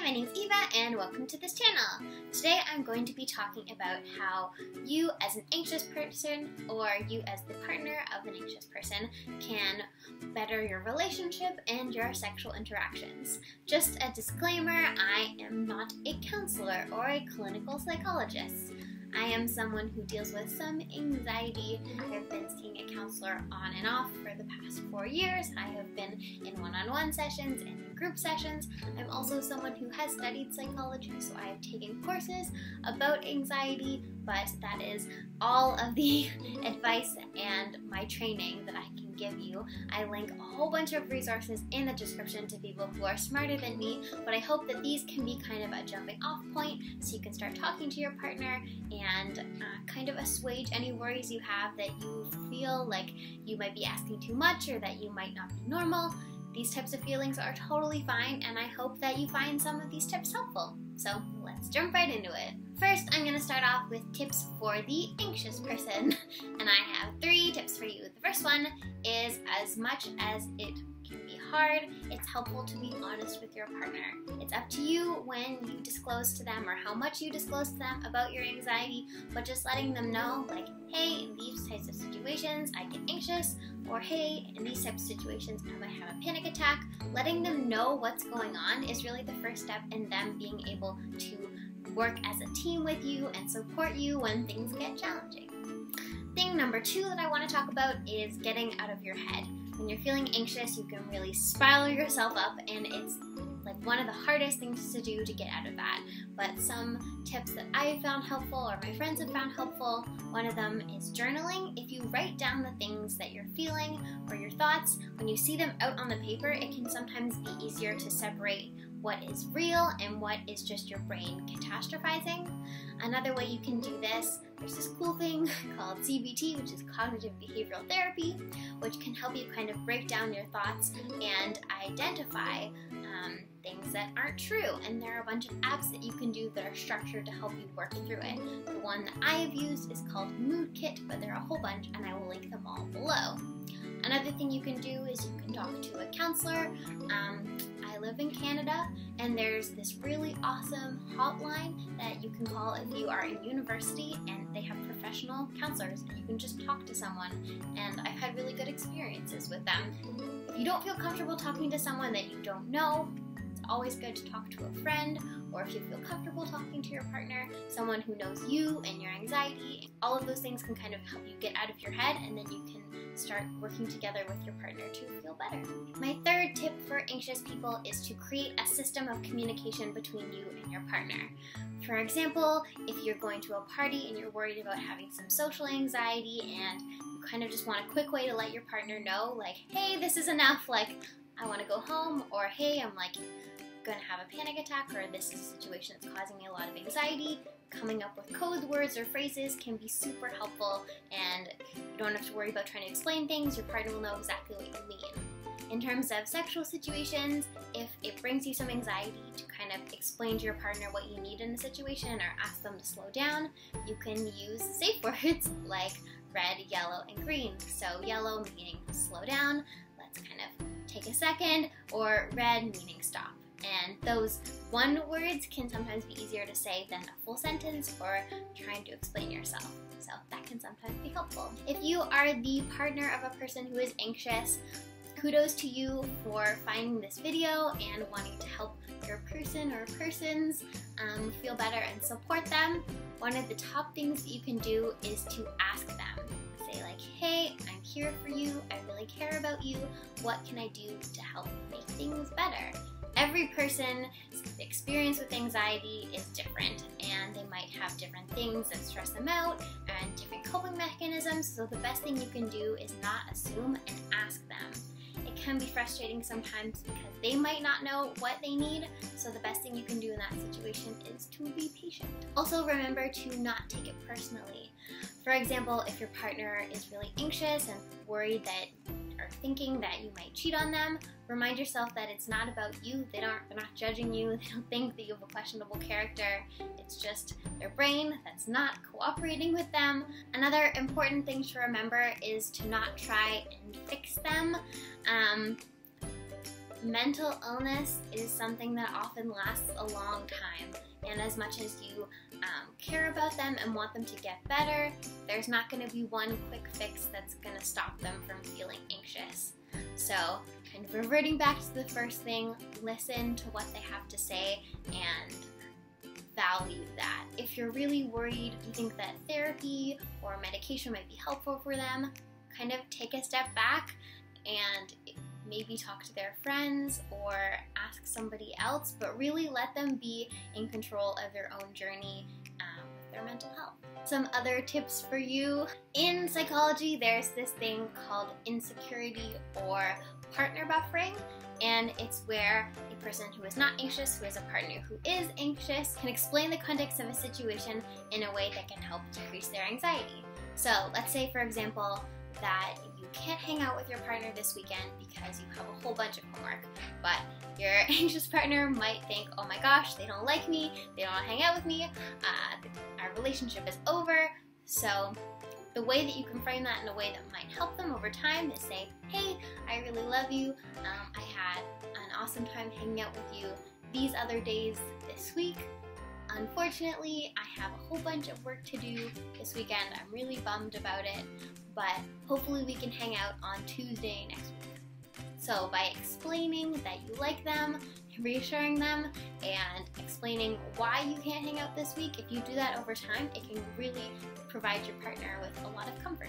my name's Eva and welcome to this channel. Today I'm going to be talking about how you as an anxious person or you as the partner of an anxious person can better your relationship and your sexual interactions. Just a disclaimer, I am not a counselor or a clinical psychologist. I am someone who deals with some anxiety. I have been seeing a counselor on and off for the past 4 years. I have been in one-on-one sessions and in group sessions. I'm also someone who has studied psychology, so I have taken courses about anxiety, but that is all of the advice and my training that I can give you. I link a whole bunch of resources in the description to people who are smarter than me, but I hope that these can be kind of a jumping off point so you can start talking to your partner and kind of assuage any worries you have that you feel like you might be asking too much or that you might not be normal. These types of feelings are totally fine, and I hope that you find some of these tips helpful. So let's jump right into it. First, I'm going to start off with tips for the anxious person, and I have 3 tips for you. The first one is, as much as it can be hard, it's helpful to be honest with your partner. It's up to you when you disclose to them or how much you disclose to them about your anxiety, but just letting them know, like, hey, in these types of situations I get anxious, or hey, in these types of situations I might have a panic attack. Letting them know what's going on is really the first step in them being able to work as a team with you and support you when things get challenging. Thing number 2 that I want to talk about is getting out of your head. When you're feeling anxious, you can really spiral yourself up, and it's like one of the hardest things to do to get out of that. But some tips that I have found helpful or my friends have found helpful, one of them is journaling. If you write down the things that you're feeling or your thoughts, when you see them out on the paper, it can sometimes be easier to separate what is real and what is just your brain catastrophizing. Another way you can do this, there's this cool thing called CBT, which is cognitive behavioral therapy, which can help you kind of break down your thoughts and identify things that aren't true. And there are a bunch of apps that you can do that are structured to help you work through it. The one that I have used is called Mood Kit, but there are a whole bunch and I will link them all below. Another thing you can do is you can talk to a counselor. I live in Canada, and there's this really awesome hotline that you can call if you are in university, and they have professional counselors, and you can just talk to someone, and I've had really good experiences with them. If you don't feel comfortable talking to someone that you don't know, it's always good to talk to a friend, or if you feel comfortable talking to your partner, someone who knows you and your anxiety. All of those things can kind of help you get out of your head, and then you can start working together with your partner to feel better. My third tip for anxious people is to create a system of communication between you and your partner. For example, if you're going to a party and you're worried about having some social anxiety and you kind of just want a quick way to let your partner know, like, hey, this is enough, like, I want to go home, or hey, I'm like going to have a panic attack, or this is a situation that's causing me a lot of anxiety. Coming up with code words or phrases can be super helpful, and you don't have to worry about trying to explain things. Your partner will know exactly what you mean. In terms of sexual situations, if it brings you some anxiety to kind of explain to your partner what you need in the situation or ask them to slow down, you can use safe words like red, yellow, and green. So yellow meaning slow down, let's kind of take a second, or red meaning stop. And those one words can sometimes be easier to say than a full sentence or trying to explain yourself. So that can sometimes be helpful. If you are the partner of a person who is anxious, kudos to you for finding this video and wanting to help your person or persons feel better and support them. One of the top things that you can do is to ask them. Say like, hey, I'm here for you, I really care about you, what can I do to help make things better? Every person's experience with anxiety is different, and they might have different things that stress them out and different coping mechanisms, so the best thing you can do is not assume and ask them. It can be frustrating sometimes because they might not know what they need, so the best thing you can do in that situation is to be patient. Also remember to not take it personally. For example, if your partner is really anxious and worried that or thinking that you might cheat on them, remind yourself that it's not about you. They're not judging you. They don't think that you have a questionable character. It's just their brain that's not cooperating with them. Another important thing to remember is to not try and fix them. mental illness is something that often lasts a long time, and as much as you care about them and want them to get better, there's not going to be one quick fix that's going to stop them from feeling anxious. So, kind of reverting back to the first thing, listen to what they have to say and value that. If you're really worried, you think that therapy or medication might be helpful for them, kind of take a step back and maybe talk to their friends or ask somebody else, but really let them be in control of their own journey with their mental health. Some other tips for you. In psychology, there's this thing called insecurity or partner buffering, and it's where a person who is not anxious, who has a partner who is anxious, can explain the context of a situation in a way that can help decrease their anxiety. So let's say, for example, that you can't hang out with your partner this weekend because you have a whole bunch of homework, but your anxious partner might think, oh my gosh, they don't like me, they don't want to hang out with me, our relationship is over. So the way that you can frame that in a way that might help them over time is say, hey, I really love you, I had an awesome time hanging out with you these other days this week. Unfortunately, I have a whole bunch of work to do this weekend. I'm really bummed about it, but hopefully we can hang out on Tuesday next week. So by explaining that you like them, reassuring them, and explaining why you can't hang out this week, if you do that over time, it can really provide your partner with a lot of comfort.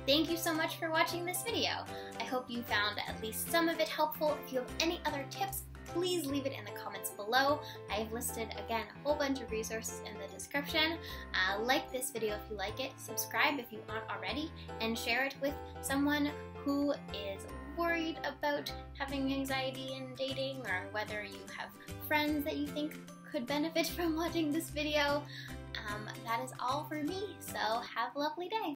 Thank you so much for watching this video. I hope you found at least some of it helpful. If you have any other tips, please leave it in the comments below. I have listed, again, a whole bunch of resources in the description. Like this video if you like it, subscribe if you aren't already, and share it with someone who is worried about having anxiety in dating, or whether you have friends that you think could benefit from watching this video. That is all for me, so have a lovely day.